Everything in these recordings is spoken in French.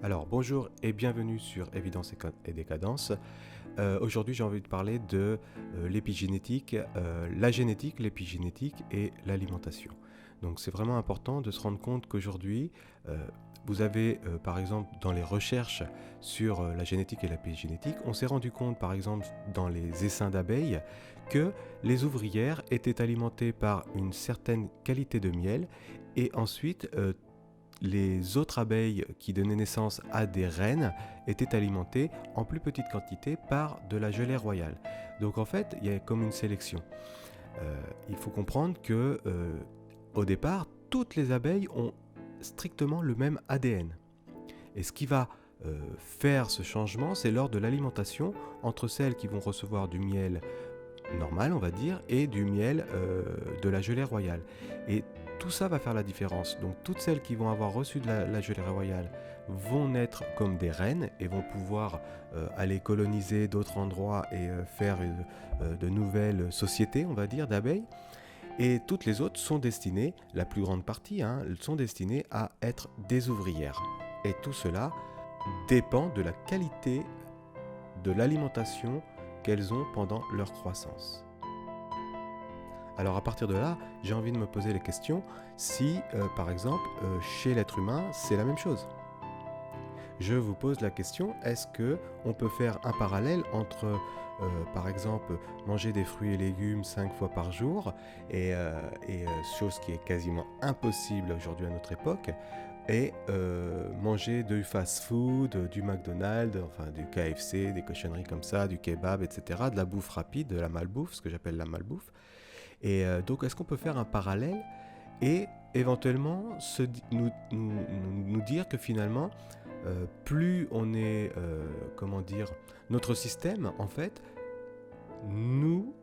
Alors bonjour et bienvenue sur Évidence et Décadence. Aujourd'hui j'ai envie de parler de l'épigénétique, la génétique, l'épigénétique et l'alimentation. Donc c'est vraiment important de se rendre compte qu'aujourd'hui euh, vous avez par exemple dans les recherches sur la génétique et l'épigénétique, on s'est rendu compte par exemple dans les essaims d'abeilles que les ouvrières étaient alimentées par une certaine qualité de miel et ensuite les autres abeilles qui donnaient naissance à des reines étaient alimentées en plus petite quantité par de la gelée royale. Donc en fait, il y a comme une sélection. Il faut comprendre que au départ, toutes les abeilles ont strictement le même ADN. Et ce qui va faire ce changement, c'est lors de l'alimentation entre celles qui vont recevoir du miel normal, on va dire, et du miel de la gelée royale. Et tout ça va faire la différence. Donc toutes celles qui vont avoir reçu de la gelée royale vont naître comme des reines et vont pouvoir aller coloniser d'autres endroits et faire de nouvelles sociétés, on va dire, d'abeilles. Et toutes les autres sont destinées, la plus grande partie, sont destinées à être des ouvrières. Et tout cela dépend de la qualité de l'alimentation qu'elles ont pendant leur croissance. Alors à partir de là, j'ai envie de me poser la question si, par exemple, chez l'être humain, c'est la même chose. Je vous pose la question, est-ce que on peut faire un parallèle entre, par exemple, manger des fruits et légumes 5 fois par jour, chose qui est quasiment impossible aujourd'hui à notre époque, et manger du fast-food, du McDonald's, enfin du KFC, des cochonneries comme ça, du kebab, etc., de la bouffe rapide, de la malbouffe, ce que j'appelle la malbouffe. Et donc, est-ce qu'on peut faire un parallèle et éventuellement nous dire que finalement, plus on est, comment dire, notre système, en fait, nous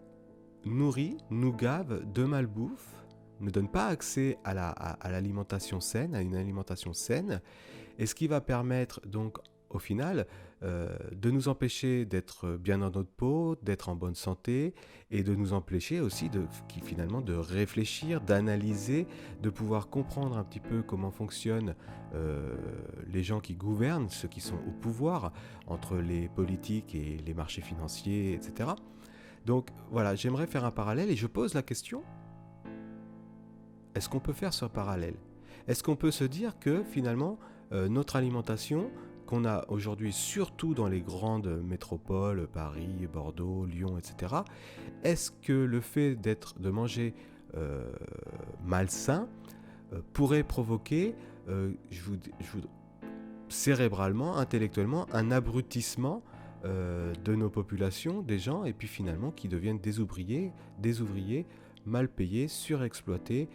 nourrit, nous gave de malbouffe, ne donne pas accès à l'alimentation saine, à une alimentation saine, et ce qui va permettre donc au final de nous empêcher d'être bien dans notre peau, d'être en bonne santé et de nous empêcher aussi finalement de réfléchir, d'analyser, de pouvoir comprendre un petit peu comment fonctionnent les gens qui gouvernent, ceux qui sont au pouvoir, entre les politiques et les marchés financiers, etc. Donc voilà, j'aimerais faire un parallèle et je pose la question, est-ce qu'on peut faire ce parallèle? Est-ce qu'on peut se dire que finalement, notre alimentation, qu'on a aujourd'hui surtout dans les grandes métropoles, Paris, Bordeaux, Lyon, etc., est-ce que le fait de manger malsain pourrait provoquer, cérébralement, intellectuellement, un abrutissement de nos populations, des gens, et puis finalement qui deviennent des ouvriers mal payés, surexploités,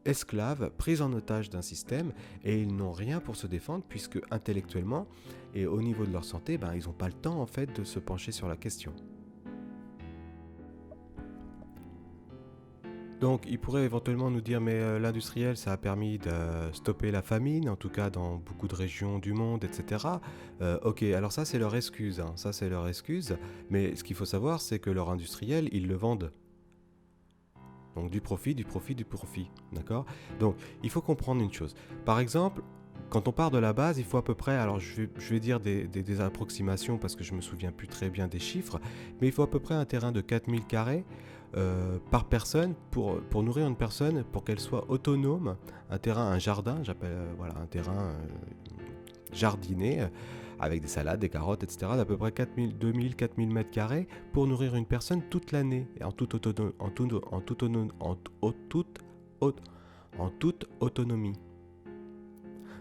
esclaves, pris en otage d'un système, et ils n'ont rien pour se défendre puisque intellectuellement et au niveau de leur santé, ils n'ont pas le temps en fait de se pencher sur la question. Donc, il pourrait éventuellement nous dire, mais l'industriel, ça a permis de stopper la famine, en tout cas dans beaucoup de régions du monde, etc. Ok, alors ça c'est leur excuse, ça c'est leur excuse, mais ce qu'il faut savoir, c'est que leur industriel, ils le vendent. Donc du profit, du profit, du profit, d'accord? Donc, il faut comprendre une chose. Par exemple, quand on part de la base, il faut à peu près, alors je vais dire des approximations parce que je me souviens plus très bien des chiffres, mais il faut à peu près un terrain de 4000 carrés par personne pour nourrir une personne, pour qu'elle soit autonome, un terrain, un jardin, j'appelle, voilà, un terrain jardiné, avec des salades, des carottes, etc., d'à peu près 4000, 2000, 4000 mètres carrés pour nourrir une personne toute l'année, et en toute autonomie.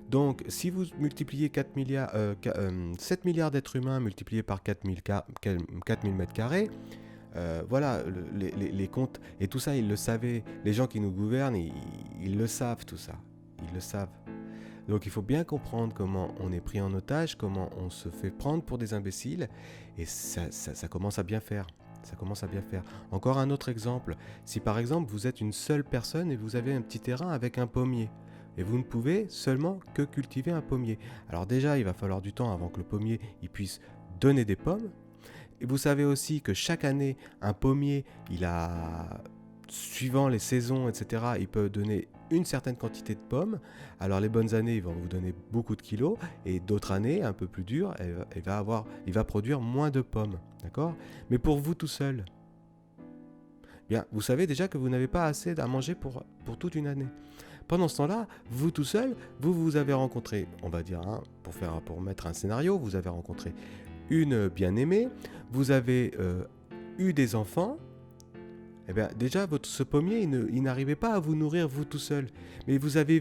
Donc, si vous multipliez 7 milliards d'êtres humains multipliés par 4000 mètres carrés, voilà, les comptes, et tout ça, ils le savaient. Les gens qui nous gouvernent, ils le savent, tout ça. Ils le savent. Donc il faut bien comprendre comment on est pris en otage, comment on se fait prendre pour des imbéciles, et ça commence à bien faire. Ça commence à bien faire. Encore un autre exemple. Si par exemple vous êtes une seule personne et vous avez un petit terrain avec un pommier, et vous ne pouvez seulement que cultiver un pommier. Alors déjà, il va falloir du temps avant que le pommier il puisse donner des pommes. Et vous savez aussi que chaque année, un pommier, suivant les saisons, etc., il peut donner une certaine quantité de pommes. Alors les bonnes années, ils vont vous donner beaucoup de kilos, et d'autres années, un peu plus dures, il va produire moins de pommes. D'accord ? Mais pour vous tout seul, bien, vous savez déjà que vous n'avez pas assez à manger pour toute une année. Pendant ce temps-là, vous tout seul, vous avez rencontré, on va dire, hein, pour mettre un scénario, vous avez rencontré une bien-aimée, vous avez eu des enfants. Eh bien, déjà, ce pommier, il n'arrivait pas à vous nourrir vous tout seul. Mais vous avez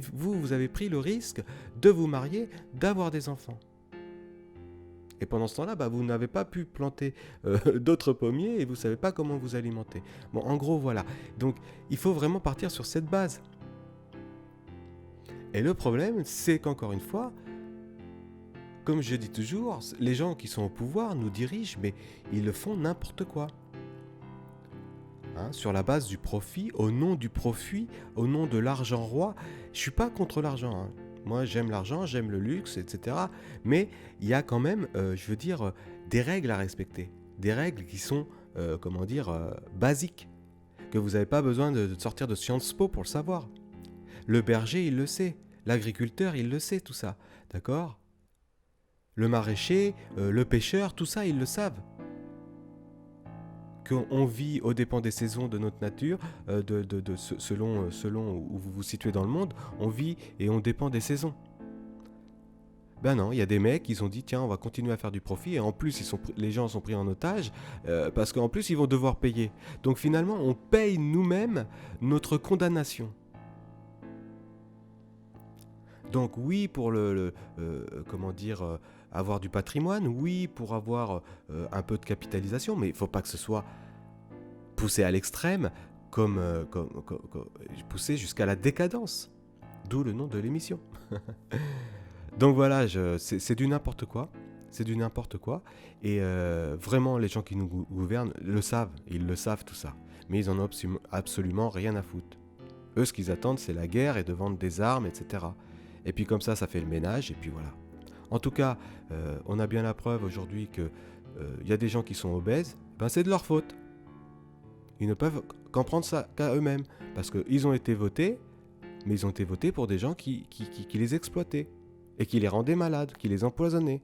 pris le risque de vous marier, d'avoir des enfants. Et pendant ce temps-là, vous n'avez pas pu planter d'autres pommiers et vous ne savez pas comment vous alimenter. Bon, en gros, voilà. Donc, il faut vraiment partir sur cette base. Et le problème, c'est qu'encore une fois, comme je dis toujours, les gens qui sont au pouvoir nous dirigent, mais ils le font n'importe quoi. Hein, sur la base du profit, au nom du profit, au nom de l'argent roi. Je ne suis pas contre l'argent. Hein. Moi, j'aime l'argent, j'aime le luxe, etc. Mais il y a quand même, des règles à respecter. Des règles qui sont, basiques. Que vous n'avez pas besoin de sortir de Sciences Po pour le savoir. Le berger, il le sait. L'agriculteur, il le sait, tout ça. D'accord ? Le maraîcher, le pêcheur, tout ça, ils le savent. Qu'on vit aux dépens des saisons de notre nature, selon où vous vous situez dans le monde, on vit et on dépend des saisons. Ben non, il y a des mecs, ils ont dit tiens, on va continuer à faire du profit, et en plus les gens sont pris en otage, parce qu'en plus ils vont devoir payer. Donc finalement, on paye nous-mêmes notre condamnation. Donc oui, pour avoir du patrimoine, oui, pour avoir un peu de capitalisation, mais il ne faut pas que ce soit poussé à l'extrême, comme poussé jusqu'à la décadence. D'où le nom de l'émission. Donc voilà, c'est du n'importe quoi. C'est du n'importe quoi. Et vraiment, les gens qui nous gouvernent le savent. Ils le savent tout ça. Mais ils en ont absolument rien à foutre. Eux, ce qu'ils attendent, c'est la guerre et de vendre des armes, etc. Et puis comme ça fait le ménage, et puis voilà. En tout cas, on a bien la preuve aujourd'hui qu'il y a des gens qui sont obèses, c'est de leur faute. Ils ne peuvent qu'en prendre ça qu'à eux-mêmes, parce qu'ils ont été votés, mais ils ont été votés pour des gens qui les exploitaient, et qui les rendaient malades, qui les empoisonnaient.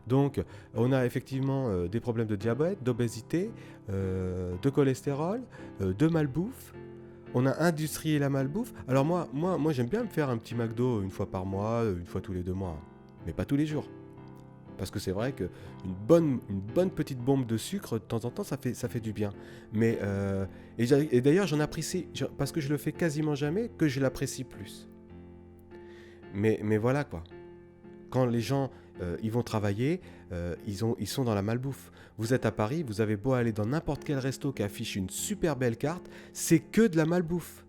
Donc, on a effectivement des problèmes de diabète, d'obésité, de cholestérol, de malbouffe. On a industrié la malbouffe. Alors moi, j'aime bien me faire un petit McDo une fois par mois, une fois tous les 2 mois. Mais pas tous les jours. Parce que c'est vrai qu'une bonne petite bombe de sucre, de temps en temps, ça fait du bien. Mais, et d'ailleurs, j'en apprécie, parce que je le fais quasiment jamais, que je l'apprécie plus. Mais voilà quoi. Quand les gens ils vont travailler, ils sont dans la malbouffe. Vous êtes à Paris, vous avez beau aller dans n'importe quel resto qui affiche une super belle carte, c'est que de la malbouffe.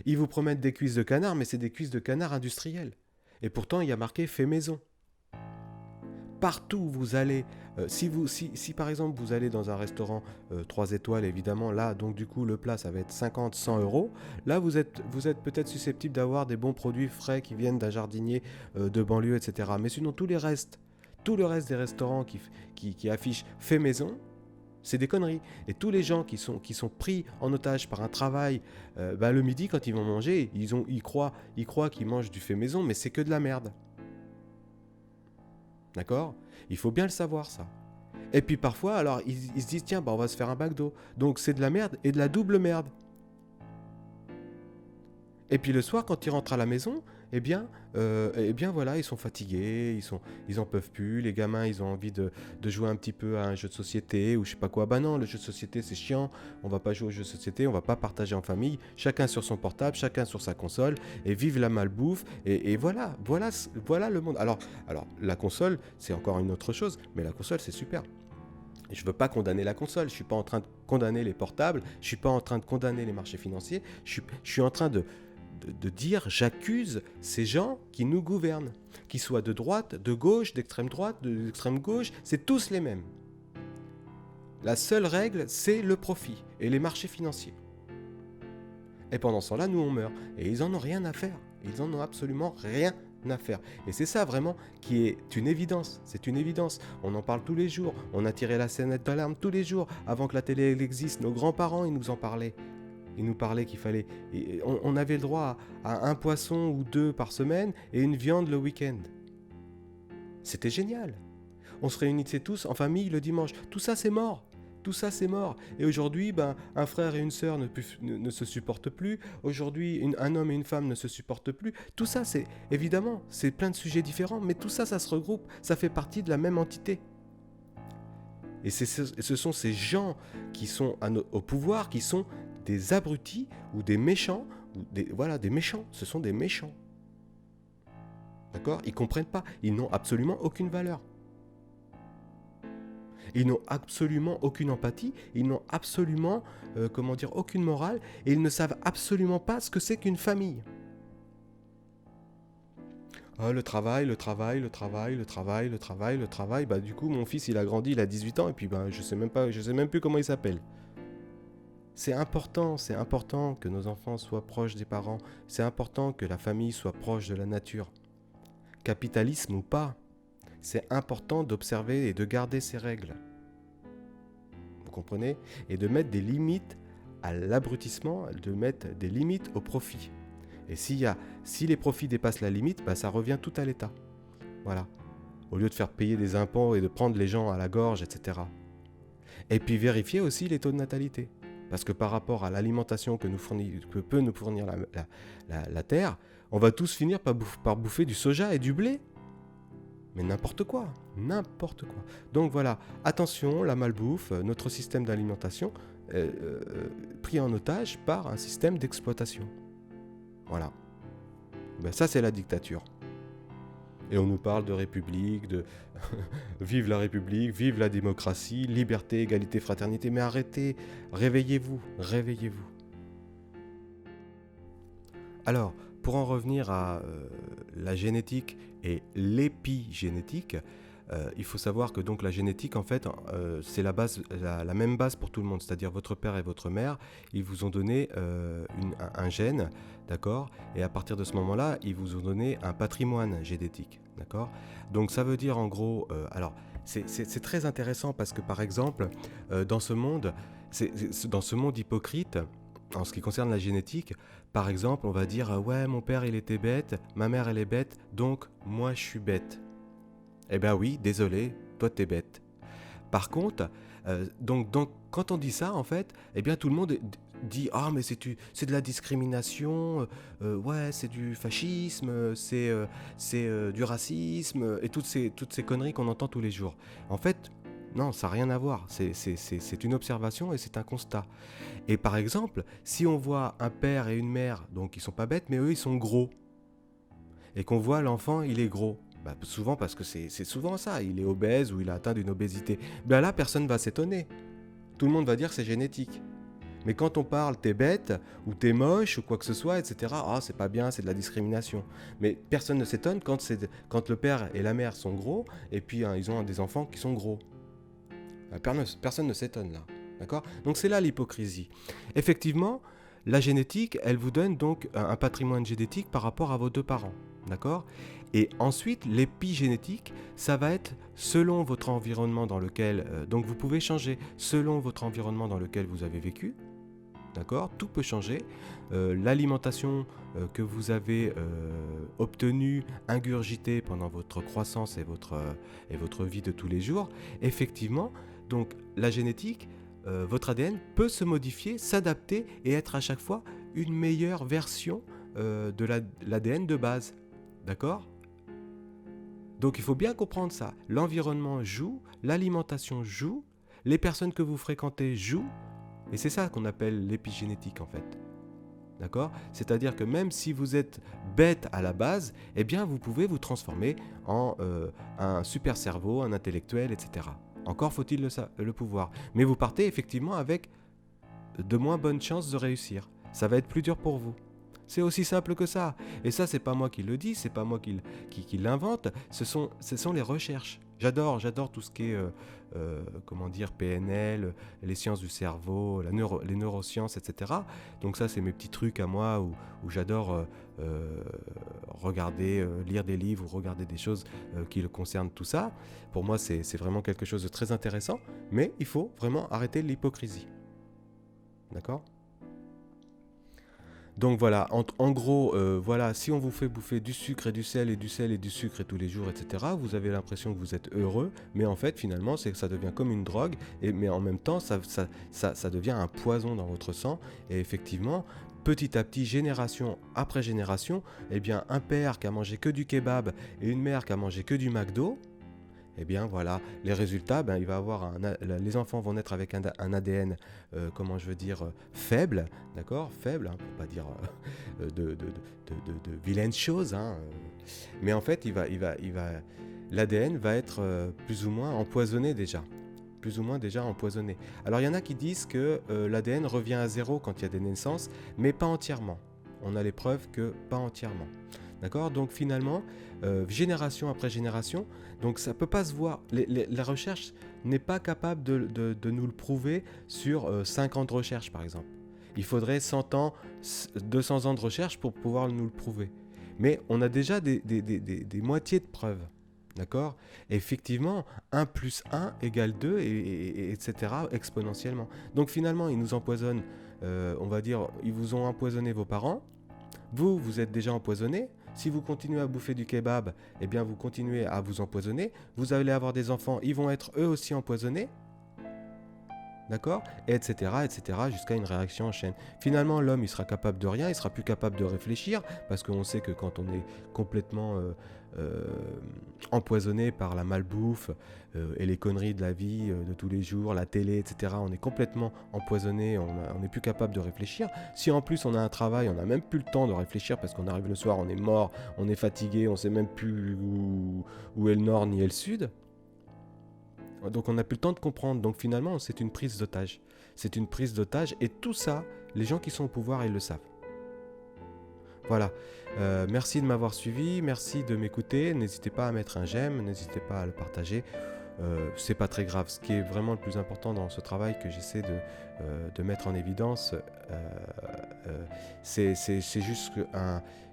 Ils vous promettent des cuisses de canard, mais c'est des cuisses de canard industrielles. Et pourtant, il y a marqué « fait maison ». Partout où vous allez, si par exemple vous allez dans un restaurant 3 étoiles, évidemment, là, donc du coup, le plat, ça va être 50, 100 euros. Là, vous êtes peut-être susceptible d'avoir des bons produits frais qui viennent d'un jardinier de banlieue, etc. Mais sinon, tout le reste des restaurants qui affichent « fait maison », c'est des conneries. Et tous les gens qui sont pris en otage par un travail, le midi, quand ils vont manger, ils croient qu'ils mangent du fait maison, mais c'est que de la merde. D'accord ? Il faut bien le savoir, ça. Et puis parfois, alors, ils se disent, tiens, on va se faire un McDo. Donc c'est de la merde et de la double merde. Et puis le soir, quand ils rentrent à la maison, eh bien voilà, ils sont fatigués, ils en peuvent plus, les gamins, ils ont envie de jouer un petit peu à un jeu de société ou je sais pas quoi. Non, le jeu de société, c'est chiant, on va pas jouer au jeu de société, on va pas partager en famille, chacun sur son portable, chacun sur sa console, et vive la malbouffe, et voilà le monde. Alors, la console, c'est encore une autre chose, mais la console, c'est super. Je ne veux pas condamner la console, je ne suis pas en train de condamner les portables, je ne suis pas en train de condamner les marchés financiers, je suis en train de dire, j'accuse ces gens qui nous gouvernent, qu'ils soient de droite, de gauche, d'extrême droite, d'extrême gauche, c'est tous les mêmes. La seule règle, c'est le profit et les marchés financiers. Et pendant ce temps-là, nous on meurt. Et ils en ont rien à faire. Ils en ont absolument rien à faire. Et c'est ça vraiment qui est une évidence. C'est une évidence. On en parle tous les jours. On a tiré la sonnette d'alarme tous les jours. Avant que la télé elle existe, nos grands-parents, ils nous en parlaient. Ils nous parlaient qu'il fallait... on avait le droit à un poisson ou deux par semaine et une viande le week-end. C'était génial. On se réunissait tous en famille le dimanche. Tout ça, c'est mort. Tout ça, c'est mort. Et aujourd'hui, un frère et une sœur ne se supportent plus. Aujourd'hui, un homme et une femme ne se supportent plus. Tout ça, c'est évidemment, c'est plein de sujets différents, mais tout ça, ça se regroupe. Ça fait partie de la même entité. Et ce sont ces gens qui sont au pouvoir, qui sont des abrutis ou des méchants. Des méchants. Ce sont des méchants. D'accord ? Ils ne comprennent pas. Ils n'ont absolument aucune valeur. Ils n'ont absolument aucune empathie, ils n'ont absolument, aucune morale, et ils ne savent absolument pas ce que c'est qu'une famille. Ah, le travail, du coup, mon fils, il a grandi, il a 18 ans, et puis je sais même plus comment il s'appelle. C'est important que nos enfants soient proches des parents, c'est important que la famille soit proche de la nature. Capitalisme ou pas, c'est important d'observer et de garder ces règles. Vous comprenez ? Et de mettre des limites à l'abrutissement, de mettre des limites au profit. Et si les profits dépassent la limite, ça revient tout à l'État. Voilà. Au lieu de faire payer des impôts et de prendre les gens à la gorge, etc. Et puis vérifier aussi les taux de natalité. Parce que par rapport à l'alimentation que peut nous fournir la terre, on va tous finir par bouffer du soja et du blé. Mais n'importe quoi. Donc voilà, attention, la malbouffe, notre système d'alimentation, pris en otage par un système d'exploitation. Voilà. Ça, c'est la dictature. Et on nous parle de république, de vive la république, vive la démocratie, liberté, égalité, fraternité. Mais arrêtez, réveillez-vous. Alors, pour en revenir à la génétique et l'épigénétique, il faut savoir que donc la génétique, en fait, c'est la même base pour tout le monde. C'est-à-dire votre père et votre mère, ils vous ont donné un gène, d'accord ? Et à partir de ce moment-là, ils vous ont donné un patrimoine génétique, d'accord ? Donc ça veut dire en gros... alors, c'est très intéressant parce que, par exemple, dans ce monde hypocrite, en ce qui concerne la génétique, par exemple, on va dire « Ouais, mon père, il était bête, ma mère, elle est bête, donc moi, je suis bête. » Eh bien oui, désolé, toi, t'es bête. Par contre, donc, quand on dit ça, en fait, eh bien, tout le monde dit « Ah, mais c'est de la discrimination, ouais, c'est du fascisme, c'est du racisme, et toutes ces conneries qu'on entend tous les jours. » En fait, non, ça n'a rien à voir. C'est une observation et c'est un constat. Et par exemple, si on voit un père et une mère, donc ils sont pas bêtes, mais eux, ils sont gros, et qu'on voit l'enfant, il est gros, souvent parce que c'est souvent ça, il est obèse ou il a atteint d'une obésité, là, personne ne va s'étonner. Tout le monde va dire que c'est génétique. Mais quand on parle t'es bête, ou t'es moche, ou quoi que ce soit, etc., c'est pas bien, c'est de la discrimination. Mais personne ne s'étonne quand le père et la mère sont gros, et puis ils ont des enfants qui sont gros. Personne ne s'étonne là. D'accord ? Donc c'est là l'hypocrisie. Effectivement, la génétique, elle vous donne donc un patrimoine génétique par rapport à vos deux parents. D'accord ? Et ensuite, l'épigénétique, ça va être selon votre environnement dans lequel... donc vous pouvez changer selon votre environnement dans lequel vous avez vécu. D'accord ? Tout peut changer. L'alimentation que vous avez obtenue, ingurgitée pendant votre croissance et votre vie de tous les jours, effectivement, donc la génétique, votre ADN peut se modifier, s'adapter et être à chaque fois une meilleure version de l'ADN de base. D'accord ? Donc il faut bien comprendre ça. L'environnement joue, l'alimentation joue, les personnes que vous fréquentez jouent, et c'est ça qu'on appelle l'épigénétique en fait. D'accord ? C'est-à-dire que même si vous êtes bête à la base, eh bien vous pouvez vous transformer en un super cerveau, un intellectuel, etc. Encore faut-il le pouvoir. Mais vous partez effectivement avec de moins bonnes chances de réussir. Ça va être plus dur pour vous. C'est aussi simple que ça. Et ça, c'est pas moi qui le dis, c'est pas moi qui l'invente, ce sont les recherches. J'adore tout ce qui est PNL, les sciences du cerveau, les neurosciences, etc. Donc ça, c'est mes petits trucs à moi où j'adore regarder, lire des livres ou regarder des choses qui le concernent, tout ça. Pour moi, c'est vraiment quelque chose de très intéressant, mais il faut vraiment arrêter l'hypocrisie. D'accord ? Donc voilà, en gros, voilà, si on vous fait bouffer du sucre et du sel et du sel et du sucre et tous les jours, etc., vous avez l'impression que vous êtes heureux, mais en fait, finalement, c'est que ça devient comme une drogue, mais en même temps, ça devient un poison dans votre sang, et effectivement, petit à petit, génération après génération, eh bien, un père qui a mangé que du kebab et une mère qui a mangé que du McDo, eh bien voilà, les résultats, il va avoir les enfants vont naître avec un ADN, comment je veux dire, faible, d'accord, faible, hein, pour pas dire de vilaines choses, hein, mais en fait, l'ADN va être plus ou moins empoisonné déjà. Plus ou moins déjà empoisonné. Alors il y en a qui disent que l'ADN revient à zéro quand il y a des naissances, mais pas entièrement. On a les preuves que pas entièrement. D'accord ? Donc finalement, génération après génération, donc ça ne peut pas se voir. La recherche n'est pas capable de nous le prouver sur 5 ans de recherche, par exemple. Il faudrait 100 ans, 200 ans de recherche pour pouvoir nous le prouver. Mais on a déjà des moitiés de preuves. D'accord ? Et effectivement, 1 plus 1 égale 2, etc. exponentiellement. Donc finalement, ils nous empoisonnent, on va dire, ils vous ont empoisonné vos parents. Vous êtes déjà empoisonné. Si vous continuez à bouffer du kebab, eh bien vous continuez à vous empoisonner. Vous allez avoir des enfants, ils vont être eux aussi empoisonnés. D'accord ? Et etc., jusqu'à une réaction en chaîne. Finalement, l'homme, il sera capable de rien, il sera plus capable de réfléchir, parce qu'on sait que quand on est complètement empoisonné par la malbouffe et les conneries de la vie de tous les jours, la télé, etc., on est complètement empoisonné, on n'est plus capable de réfléchir. Si en plus on a un travail, on n'a même plus le temps de réfléchir, parce qu'on arrive le soir, on est mort, on est fatigué, on ne sait même plus où est le nord ni est le sud. Donc on n'a plus le temps de comprendre. Donc finalement, c'est une prise d'otage. C'est une prise d'otage, et tout ça, les gens qui sont au pouvoir, ils le savent. Voilà. Merci de m'avoir suivi, merci de m'écouter. N'hésitez pas à mettre un j'aime, n'hésitez pas à le partager. C'est pas très grave. Ce qui est vraiment le plus important dans ce travail que j'essaie de mettre en évidence, c'est juste que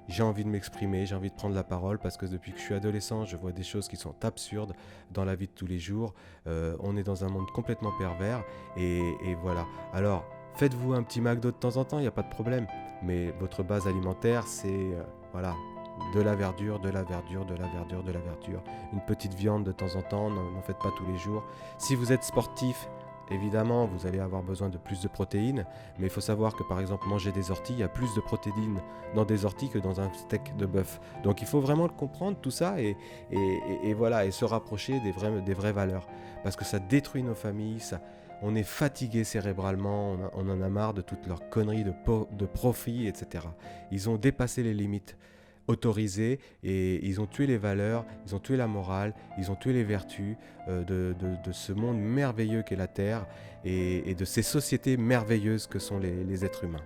j'ai envie de m'exprimer, j'ai envie de prendre la parole, parce que depuis que je suis adolescent, je vois des choses qui sont absurdes dans la vie de tous les jours. On est dans un monde complètement pervers, et voilà. Alors, faites-vous un petit McDo de temps en temps, il n'y a pas de problème. Mais votre base alimentaire, c'est voilà, de la verdure, de la verdure, de la verdure, de la verdure. Une petite viande de temps en temps, n'en faites pas tous les jours. Si vous êtes sportif, évidemment, vous allez avoir besoin de plus de protéines, mais il faut savoir que par exemple, manger des orties, il y a plus de protéines dans des orties que dans un steak de bœuf. Donc il faut vraiment le comprendre, tout ça, et voilà, et se rapprocher des vraies valeurs. Parce que ça détruit nos familles, on est fatigué cérébralement, on en a marre de toutes leurs conneries de profit, etc. Ils ont dépassé les limites autorisées, et ils ont tué les valeurs, ils ont tué la morale, ils ont tué les vertus de ce monde merveilleux qu'est la Terre, et de ces sociétés merveilleuses que sont les êtres humains.